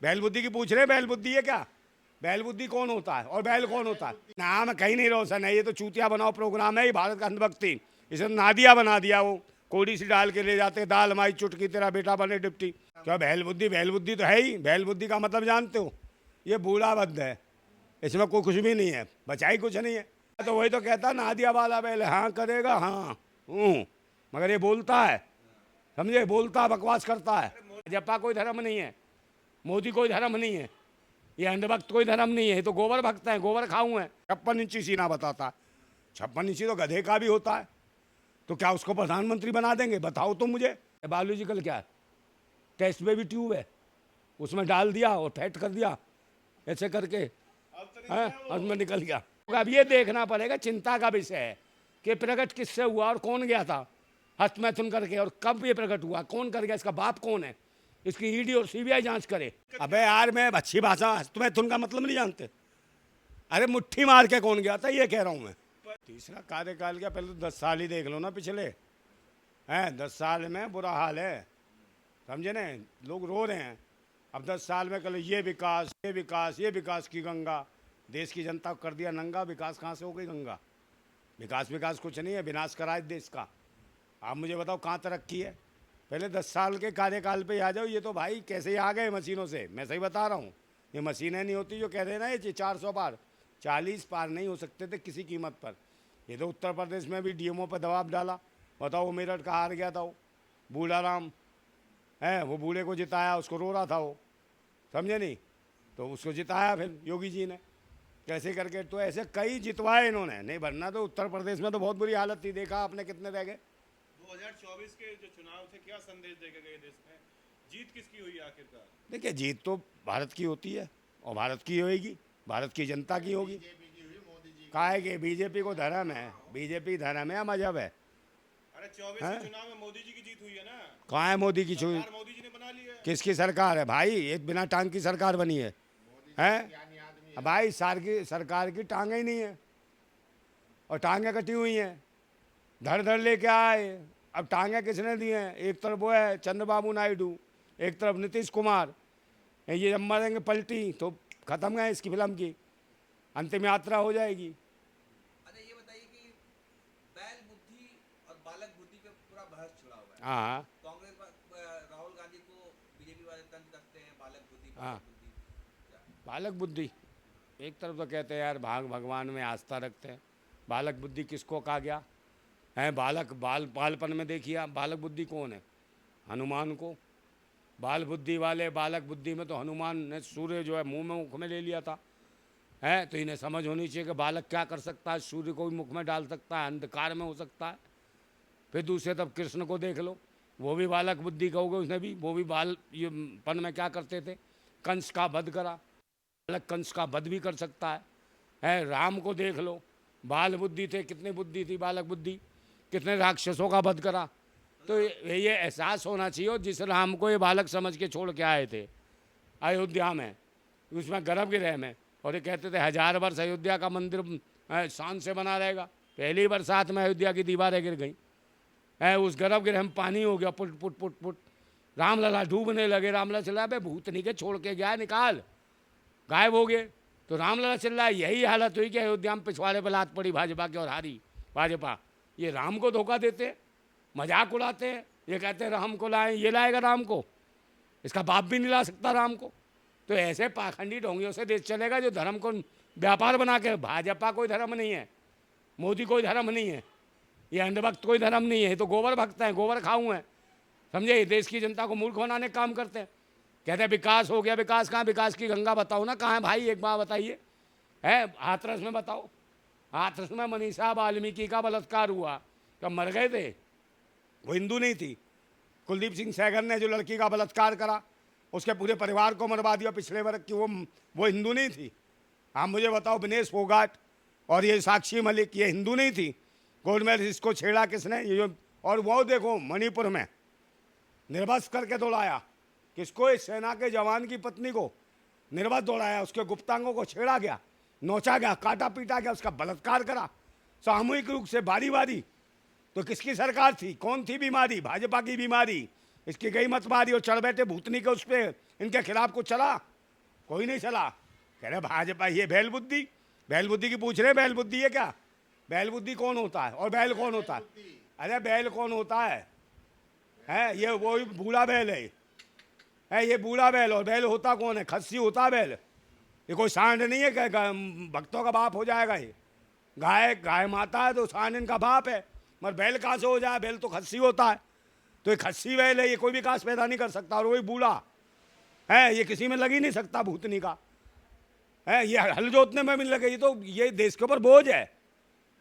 बैल बुद्धि की पूछ रहे, बैल बुद्धि है क्या? बैल बुद्धि कौन होता है और बैल कौन होता है? नाम कहीं नहीं रोशन है, ये तो चूतिया बनाओ प्रोग्राम है, ये भारत का अंधभक्ति। इसे नादिया बना दिया, वो कोड़ी सी डाल के ले जाते, दाल माई चुटकी तेरा बेटा बने डिप्टी। क्या बैल बुद्धि तो है ही। बैल बुद्धि का मतलब जानते हो? ये बूढ़ा बद्ध है, इसमें कोई कुछ भी नहीं है, बचाई कुछ नहीं है। तो वही तो कहता नादिया वाला बैल, हाँ करेगा हाँ मगर ये बोलता है, समझे, बोलता बकवास करता है। जप्पा कोई धर्म नहीं है, मोदी कोई धर्म नहीं है, ये अंधभक्त कोई धर्म नहीं है, ये तो गोबर भक्त है, गोबर खाऊं है। 56 इंची सीना बताता है, 56 इंची तो गधे का भी होता है, तो क्या उसको प्रधानमंत्री बना देंगे? बताओ तो मुझे। बायोलॉजिकल क्या है? टेस्ट में भी ट्यूब है, उसमें डाल दिया और फैट कर दिया ऐसे करके, है उसमें निकल गया। अब ये देखना पड़ेगा, चिंता का विषय है कि प्रकट किससे हुआ और कौन गया था हस्तमैथुन करके, और कब ये प्रकट हुआ, कौन कर गया, इसका बाप कौन है, इसकी ईडी और सीबीआई जांच करे। अबे यार मैं अच्छी भाषा, हस्तमैथुन का मतलब नहीं जानते? अरे मुट्ठी मार के कौन गया था, ये कह रहा हूँ मैं। तीसरा कार्यकाल क्या, पहले तो 10 साल ही देख लो ना पिछले, हैं 10 साल में बुरा हाल है, समझे ना, लोग रो रहे हैं। अब 10 साल में कल ये विकास, ये विकास, ये विकास की गंगा, देश की जनता को कर दिया नंगा। विकास कहाँ से हो गई गंगा? विकास कुछ नहीं है, विनाश करा है देश का। आप मुझे बताओ कहाँ तरक्की है? पहले 10 साल के कार्यकाल पे आ जाओ। ये तो भाई कैसे आ गए मशीनों से, मैं सही बता रहा हूँ। ये मशीनें नहीं होती जो कह रहे ना ये 400 पार, 40 पार नहीं हो सकते थे किसी कीमत पर। ये तो उत्तर प्रदेश में भी डीएमओ पर दबाव डाला। बताओ, वो मेरठ का हार गया था, वो बूढ़ा राम है, वो बूढ़े को जिताया, उसको रो रहा था वो, समझे नहीं, तो उसको जिताया फिर योगी जी ने कैसे करके। तो ऐसे कई जितवाए इन्होंने, नहीं भरना तो उत्तर प्रदेश में तो बहुत बुरी हालत थी, देखा आपने कितने रह गए। 2024 के जो चुनाव थे, क्या संदेश देके गए देश में? जीत किसकी हुई आखिरकार? देखिए, जीत तो भारत की होती है और भारत की होएगी, भारत की जनता की होगी। काहे के बीजेपी को धर्म है, बीजेपी धर्म है या मजहब है? अरे 24 के चुनाव में मोदी जी की जीत हुई है ना। कहाँ है मोदी की छुई? सरकार मोदी जी ने बना ली है। किसकी सरकार है भाई? एक बिना टांग की सरकार बनी है, हैं भाई? सरकार की टांगे ही नहीं है, और टांगे कटी हुई हैं, धड़ धड़ लेके आए। अब टांगे किसने दी हैं? एक तरफ वो है चंद्रबाबू नायडू, एक तरफ नीतीश कुमार। ये जब मरेंगे पलटी तो खत्म है इसकी फिल्म की, अंतिम यात्रा हो जाएगी। अच्छा ये बताइए कि बैल बुद्धि और बालक बुद्धि पे पूरा बहस छिड़ा हुआ है। हाँ कांग्रेस राहुल गांधी को बीजेपी वाले तंज कसते हैं, बालक बुद्धि हाँ। बालक बुद्धि क्या? बालक बुद्धि, एक तरफ तो कहते हैं यार भाग भगवान में आस्था रखते हैं, बालक बुद्धि किसको कहा गया है? बालपन में देखिए आप, बालक बुद्धि कौन है? हनुमान को। बाल बुद्धि वाले, बालक बुद्धि में तो हनुमान ने सूर्य जो है मुंह में मुख में ले लिया था, है, तो इन्हें समझ होनी चाहिए कि बालक क्या कर सकता है, सूर्य को भी मुख में डाल सकता है, अंधकार में हो सकता है। फिर दूसरे तब कृष्ण को देख लो, वो भी बालक बुद्धि कहोगे उसने भी, वो भी बालपन में क्या करते थे, कंस का वध करा, बालक कंस का वध भी कर सकता है। राम को देख लो, बाल बुद्धि थे, कितनी बुद्धि थी, बालक बुद्धि, कितने राक्षसों का वध करा। तो ये एहसास होना चाहिए, और जिस राम को ये बालक समझ के छोड़ के आए थे अयोध्या में, उसमें गर्भगृह में, और ये कहते थे 1000 वर्ष अयोध्या का मंदिर शान से बना रहेगा। पहली बरसात में अयोध्या की दीवारें गिर गई, उस गर्भगृह में पानी हो गया पुट पुट पुट पुट, रामलला डूबने लगे। रामलला चिल्ला, बे भूतनी के छोड़ के गया, निकाल, गायब हो गए। तो रामलला चिल्ला, यही हालत हुई कि अयोध्या में पिछवाड़े पर लात पड़ी भाजपा की और हारी भाजपा। ये राम को धोखा देते, मजाक उड़ाते हैं, ये कहते हैं राम को लाएं, ये लाएगा राम को, इसका बाप भी नहीं ला सकता राम को। तो ऐसे पाखंडी ढोंगियों से देश चलेगा जो धर्म को व्यापार बना के। भाजपा कोई धर्म नहीं है, मोदी कोई धर्म नहीं है, ये अंधभक्त कोई धर्म नहीं है, ये तो गोबर भक्त हैं, गोबर खाऊं हैं, समझे। देश की जनता को मूर्ख बनाने का काम करते हैं। कहते हैं विकास हो गया, विकास कहाँ? विकास की गंगा बताओ ना, कहाँ है भाई, एक बार बताइए। है हाथरस में बताओ, हाथरस में मनीषा वाल्मीकि का बलात्कार हुआ, कब मर गए थे, वो हिंदू नहीं थी। कुलदीप सिंह सहगल ने जो लड़की का बलात्कार करा, उसके पूरे परिवार को मरवा दिया पिछले वर्ष की, वो हिंदू नहीं थी। आप मुझे बताओ, विनेश फोगाट और ये साक्षी मलिक, ये हिंदू नहीं थी? गोल्ड मेडल इसको छेड़ा किसने? ये जो, और वो देखो मणिपुर में निर्वस्त्र करके दौड़ाया, किसको? इस सेना के जवान की पत्नी को निर्वस्त्र दौड़ाया, उसके गुप्तांगों को छेड़ा गया, नोचा गया, काटा पीटा गया, उसका बलात्कार करा सामूहिक रूप से, बारी बारी। तो किसकी सरकार थी? कौन थी बीमारी? भाजपा की बीमारी। इसकी गई मतवारी और चढ़ बैठे भूतनी के उस पर, इनके खिलाफ कुछ चला? कोई नहीं चला। कह रहे भाजपा ये बैल बुद्धि, बैल बुद्धि की पूछ रहे, बैल बुद्धि है क्या? बैल बुद्धि कौन होता है और बैल कौन होता है? अरे बैल कौन होता है? ये वो बूढ़ा बैल है ये बूढ़ा बैल। और बैल होता कौन है? खस्सी होता है बैल। ये कोई सांड नहीं है कि भक्तों का बाप हो जाएगा। ये गाय माता है तो सांड इनका बाप है, मगर बैल कहाँ से हो जाए? बैल तो खस्सी होता है। तो ये खस्सी बैल है, ये कोई विकास पैदा नहीं कर सकता। और वही बूढ़ा है, ये किसी में लग ही नहीं सकता भूतनी का है। ये हल जोतने में भी लगे, ये देश के ऊपर बोझ है।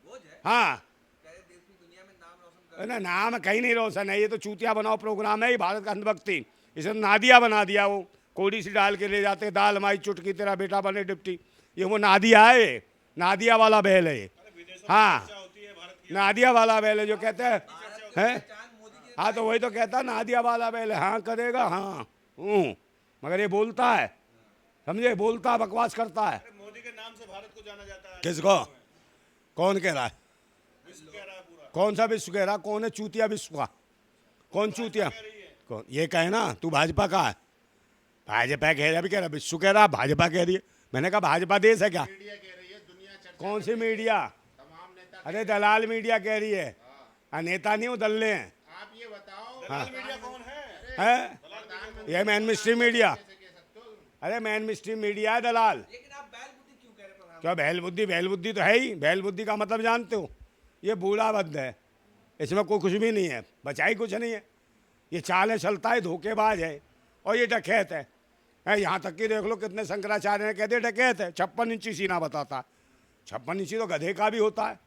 बोझ है? हाँ, कह रहे देश की दुनिया में नाम रोशन कर। ना नाम कहीं नहीं रोशन है। ये तो चूतिया बनाओ प्रोग्राम है, ये भारत का अंधभक्ति। इसे नादिया बना दिया, वो कोड़ी सी डाल के ले जाते, दाल माई चुटकी तेरा बेटा बने डिप्टी। ये वो नादिया है, ये नादिया वाला बैल है ये। हाँ, नादिया वाला बैल है जो कहते हैं हाँ, तो वही तो कहता है नादिया वाला बैल है। हाँ करेगा, हाँ मगर ये बोलता है, समझे, बोलता बकवास करता है। मोदी के नाम से भारत को जाना जाता है। किसको? कौन कह रहा है? विश्व कह रहा है पूरा। कौन सा विश्व कह रहा? कौन है चूतिया विश्व का? कौन चूतिया? कौन ये कहे ना? तू भाजपा का है। भाजपा कह रहा, भी कह रहा विश्व कह रहा, भाजपा कह रही है। मैंने कहा भाजपा देश है क्या? मीडिया कह रही है, दुनिया चर्चा कौन सी मीडिया? तमाम नेता। अरे दलाल मीडिया कह रही है। नेता नहीं, वो दल्ले हैं। आप ये बताओ दलाल मीडिया कौन है? ये मैन स्ट्रीम मीडिया। कैसे कह सकते हो? अरे मैन स्ट्रीम मीडिया है दलाल। लेकिन आप बैल बुद्धि क्यों कह रहे हैं प्रधानमंत्री? क्या बैल बुद्धि तो है ही। बैल बुद्धि का मतलब जानते हो? ये बूढ़ा बद्ध है, इसमें कोई कुछ भी नहीं है, बचाई कुछ नहीं है। ये चाल है, चलता है, धोखेबाज है और ये डकैत है। यहाँ तक कि देख लो कितने शंकराचार्य ने कह दिया डकैत है। 56 इंची सीना बताता। 56 इंची तो गधे का भी होता है।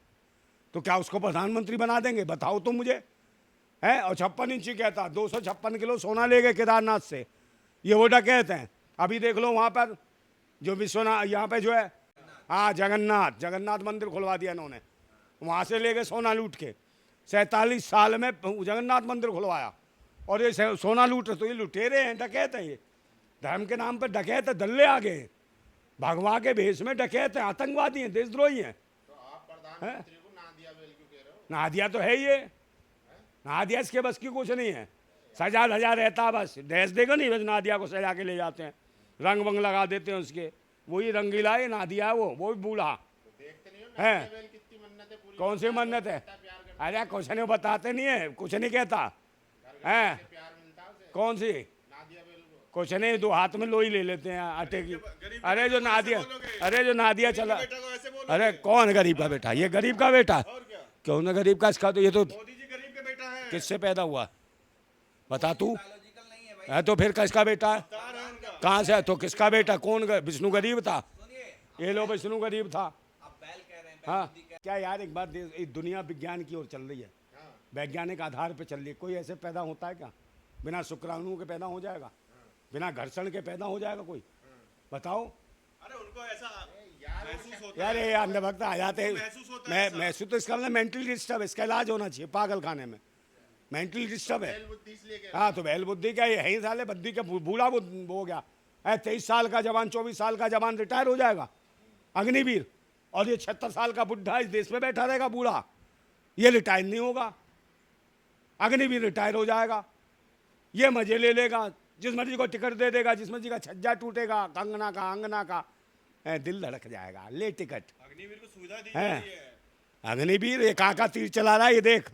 तो क्या उसको प्रधानमंत्री बना देंगे? बताओ तो मुझे। है और 56 इंची कहता, 256 किलो सोना ले गए केदारनाथ से। ये वो डकैत हैं। अभी देख लो वहाँ पर जो विश्वनाथ, यहाँ पे जो है, हाँ जगन्नाथ मंदिर खुलवा दिया इन्होंने। वहाँ से ले गए सोना लूट के। 47 साल में जगन्नाथ मंदिर खुलवाया और ये सोना लूट रहे। तो ये लुटेरे हैं, डकैत हैं। ये धर्म के नाम पर डकैत है, दल्ले आ गए, भगवा के भेष में डकैत हैं, आतंकवादी हैं, देशद्रोही हैं। तो आप प्रधानमंत्री को नादिया बैल क्यों कह रहे हो? नादिया तो है ये, नादिया इसके बस की कुछ नहीं है। सजा धजा रहता, बस ड्रेस देगा नहीं, बस नादिया को सजा के ले जाते हैं, रंग वंग लगा देते हैं उसके। वही रंगीला है नादिया है, वो भी बूढ़ा देखते नहीं हो है। नादिया बैल कितनी मन्नतें पूरी कौन सी मन्नत है? अरे कुछ नहीं बताते नहीं है, कुछ नहीं कहता है। प्यार मिलता है उसे कौन सी? नादिया बैल को। कुछ नहीं, 2 हाथ में लोई ले लेते हैं आटे की। अरे जो नादिया चला, बेटा को ऐसे बोलो। अरे कौन गरीब का बेटा? ये गरीब का बेटा और क्या? क्यों ना गरीब का? इसका तो ये तो मोदी जी गरीब का बेटा है। किससे पैदा हुआ बता तू? बायोलॉजिकल नहीं है भाई। है तो फिर किसका बेटा है? तार है उनका। कहाँ से है? तो किसका बेटा? कौन विष्णु गरीब था? सुनिए, ये लो विष्णु गरीब था। आप बैल कह रहे हैं, बैल हाँ बुद्धि कह क्या यार, एक बात दुनिया विज्ञान की ओर चल रही है, वैज्ञानिक आधार पे चल रही है। कोई ऐसे पैदा होता है क्या? बिना शुक्राणु के पैदा हो जाएगा? बिना घर्षण के पैदा हो जाएगा कोई? बताओ अरे उनको ऐसा महसूस होता यार। है। ये अंधभक्त आ जाते हैं। महसूस होता है ऐसा। महसूस तो इसका मतलब मेंटल डिस्टर्ब, इसका इलाज होना चाहिए पागल खाने में। मेंटल डिस्टर्ब है। बैल बुद्धि इसलिए कह हाँ तो बैल बुद्धि क्या, ये है ही साले बुद्धि का बूढ़ा हो गया है। 23 साल का जवान, 24 साल का जवान रिटायर हो जाएगा अग्निवीर, और ये 76 साल का बुढ़ा इस देश में बैठा रहेगा बूढ़ा, ये रिटायर नहीं होगा। अग्निवीर रिटायर हो जाएगा, ये मजे ले लेगा, जिस मर्जी को टिकट दे देगा, जिस मर्जी का छज्जा टूटेगा, कंगना का अंगना का, दिल धड़क जाएगा, ले टिकट। अग्निवीर को सुविधा दी है। जा रही है। अग्निवीर ये कहाँ का तीर चला रहा है, ये देख।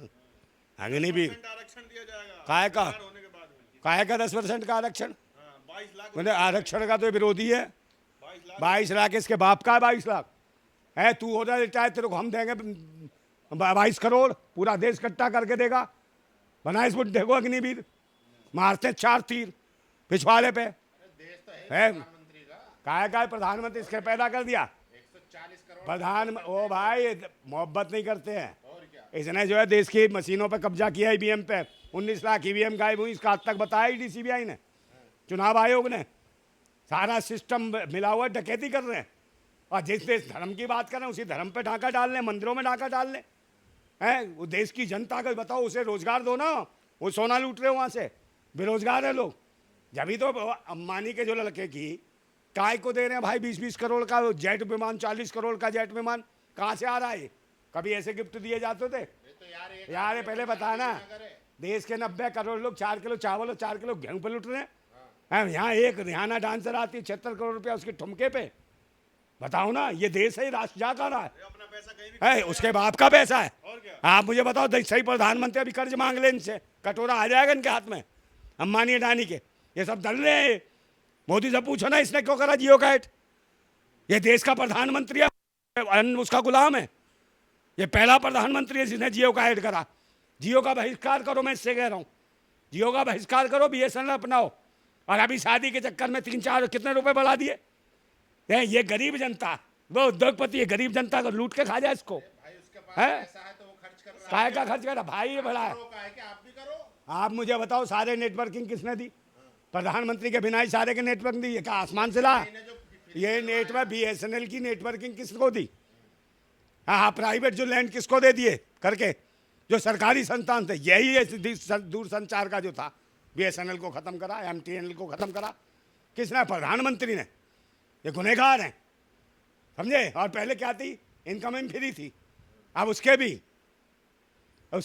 अग्निवीर 10% आरक्षण दिया जाएगा। काय का? रिटायर होने के बाद में। काहे का 10% का आरक्षण? हाँ, 22 लाख। मतलब आरक्षण का तो विरोधी है। 22 लाख। 22 लाख इसके बाप का है। 22 लाख है, तू हो जाए रिटायर, तेरे को हम देंगे 22 करोड़, पूरा देश इकट्ठा करके देगा। बना इस बुढ़े को अग्निवीर, मारते 4 तीर पिछवाड़े पे। देश तो है प्रधानमंत्री का काहे का प्रधानमंत्री इसके पैदा कर दिया 140 करोड़। प्रधान। ओ भाई मोहब्बत नहीं करते हैं। और क्या? इसने जो है देश की मशीनों पे कब्जा किया ईवीएम पे। 19 लाख ईवीएम गायब हुई, इसका आज तक बताया ईडी सीबीआई ने, चुनाव आयोग ने। सारा सिस्टम मिला हुआ, डकैती कर रहे हैं। और जिस देश धर्म की बात कर रहे हैं उसी धर्म पे डाका डाल लें, मंदिरों में डाका डाल लें। हैं वो देश की जनता को बताओ, उसे रोजगार दो ना। वो सोना लूट रहे हो वहाँ से, बेरोजगार है लोग। जब तो अंबानी के जो लड़के की काय को दे रहे हैं भाई 20-20 करोड़ का जेट विमान, 40 करोड़ का जेट विमान, कहाँ से आ रहा है? कभी ऐसे गिफ्ट दिए जाते थे? ये तो यार यार ये पहले बताना, देश के 90 करोड़ लोग 4 किलो चावल और 4 किलो गेहूं पे लुट रहे हैं। यहाँ एक रिहाना डांसर आती है 76 करोड़ रुपया उसके ठुमके पे। बताओ ना, ये देश है, राष्ट्र जा कर रहा ये अपना पैसा कहीं भी है, उसके बाप का पैसा है। और क्या? आप मुझे बताओ, सही प्रधानमंत्री अभी कर्ज मांग ले इनसे, कटोरा आ जाएगा इनके हाथ में, अंबानी अडानी के। ये सब डर रहे हैं। मोदी से पूछो ना इसने क्यों करा जियो का ऐड। ये देश का प्रधानमंत्री है, उसका गुलाम है। ये पहला प्रधानमंत्री है जिसने जियो का ऐड करा। जियो का बहिष्कार करो, मैं इससे कह रहा हूँ, जियो का बहिष्कार करो, BSNL अपनाओ। और अभी शादी के चक्कर में 3-4 कितने रुपए बढ़ा दिए। ये गरीब जनता, वो उद्योगपति है, गरीब जनता को लूट के खा जाए इसको। भाई उसके पास हैं? पैसा है तो वो खर्च कर रहा है। काय का खर्च कर रहा भाई, ये बड़ा है। करो का है कि आप भी करो। आप मुझे बताओ, सारे नेटवर्किंग किसने दी? प्रधानमंत्री के बिना ही सारे के नेटवर्क दी। ये क्या आसमान से ला? इन्हें जो ये नेटवर्क BSNL की नेटवर्किंग किसको दी? हाँ, प्राइवेट जो लैंड किसको दे दिए करके, जो सरकारी संस्थान थे। यही है दूरसंचार का जो था, BSNL को खत्म करा, MTNL को खत्म करा किसने? प्रधानमंत्री ने। ये गुनहगार हैं, समझे। और पहले क्या थी? इनकमिंग फ्री थी, अब उसके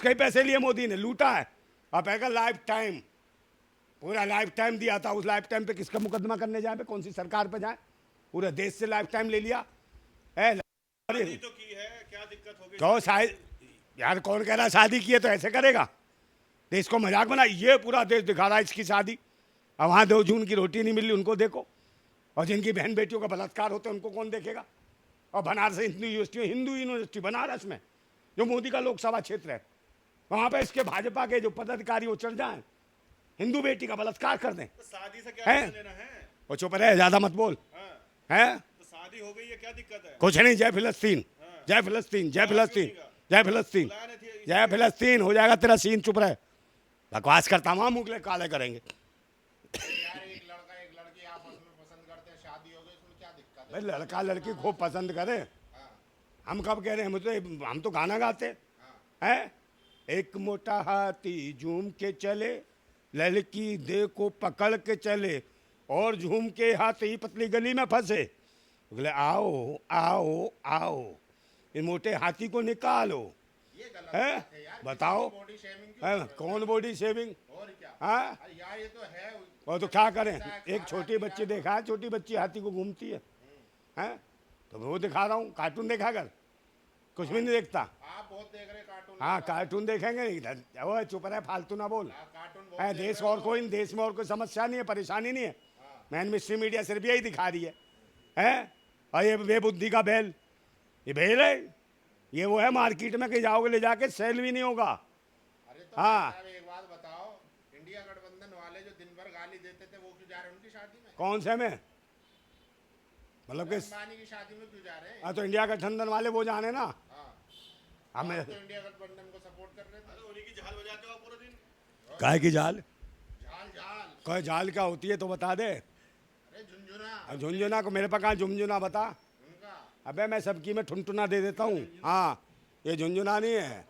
ही पैसे लिए मोदी ने, लूटा है। और पहले लाइफ टाइम, पूरा लाइफ टाइम दिया था। उस लाइफ टाइम पे किसका मुकदमा करने जाए, पे कौन सी सरकार पे जाए? पूरे देश से लाइफ टाइम ले लिया है। शादी तो की है, क्या दिक्कत होगी? तो शायद यार, कौन कह रहा है शादी की है तो ऐसे करेगा? देश को मजाक बना, ये पूरा देश दिखा रहा है इसकी शादी। अब वहाँ 2 जून की रोटी नहीं मिल रही उनको देखो, और जिनकी बहन बेटियों का बलात्कार होते हैं उनको कौन देखेगा? और बनारस हिंदू यूनिवर्सिटी बनारस में, जो मोदी का लोकसभा क्षेत्र है, वहाँ पे इसके भाजपा के जो पदाधिकारी वो चढ़ जाएं, हिंदू बेटी का बलात्कार कर दें। तो शादी से क्या हैं? लेना है? वो चुप रहे, ज्यादा मत बोल। हाँ, है तो शादी हो गई है, क्या दिक्कत है? कुछ नहीं। जय फिलिस्तीन, जय फिलिस्तीन, जय फिलिस्तीन, जय फिलिस्तीन, जय फिलिस्तीन। हो जाएगा तेरा सीन। चुप रहे, बकवास करता हूँ, मुगले काले करेंगे। यार एक लड़का एक लड़की आपस में पसंद करते हैं, शादी हो गई, इसमें क्या दिक्कत है? भाई लड़का लड़की खूब पसंद करे, हम कब कह रहे हैं? हम तो गाना गाते हैं। एक मोटा हाथी झूम के चले, लड़की देखो पकड़ के चले, और झूम के हाथी पतली गली में फंसे। बोले आओ आओ आओ, इन मोटे हाथी को निकालो। ये गलत है? बात है यार। बताओ, बॉडी शेमिंग क्यों? कौन बॉडी शेविंग? और क्या? हाँ, अरे यार ये तो है। और तो क्या करें? एक छोटी बच्ची देखा है, छोटी बच्ची हाथी को घूमती है। हैं? तो वो दिखा रहा हूँ, कार्टून देखा कर, कुछ भी नहीं देखता। आप बहुत देख रहे कार्टून। हाँ, कार्टून देखेंगे नहीं। वो चुप रहे, फालतू ना बोल। कार्टून बहुत है देख देश रहे और कोई, देश में और कोई समस्या नहीं है, परेशानी नहीं है। मैन मिस्ट्री मीडिया सिर्फ यही दिखा रही है? और ये बेबुद्धि का बैल, ये बैल है, ये वो है मार्केट में कहीं जाओगे ले जाके सेल भी नहीं होगा। अरे तो हाँ। साहब एक बात बताओ, इंडिया गठबंधन वाले जो दिन भर गाली देते थे वो क्यों जा रहे हैं उनकी शादी में? कौन से में? मतलब कि अंबानी की शादी में क्यों जा रहे हैं? हाँ, तो इंडिया गठबंधन वाले वो जाने ना। हाँ, हमें तो इंडिया गठबंधन को सपोर्ट कर रहे थे। तो उन्हीं की झाल बजाते हो आप पूरा दिन? काय की जाल? झाल झाल। कोई जाल क्या होती है तो बता दे। अरे झुंझुना अब झुंझुना को मेरे पास कहाँ झुंझुना बता। उनका। अबे मैं सबकी में ठुनठुना दे देता हूँ। हाँ, ये झुंझुना नहीं है।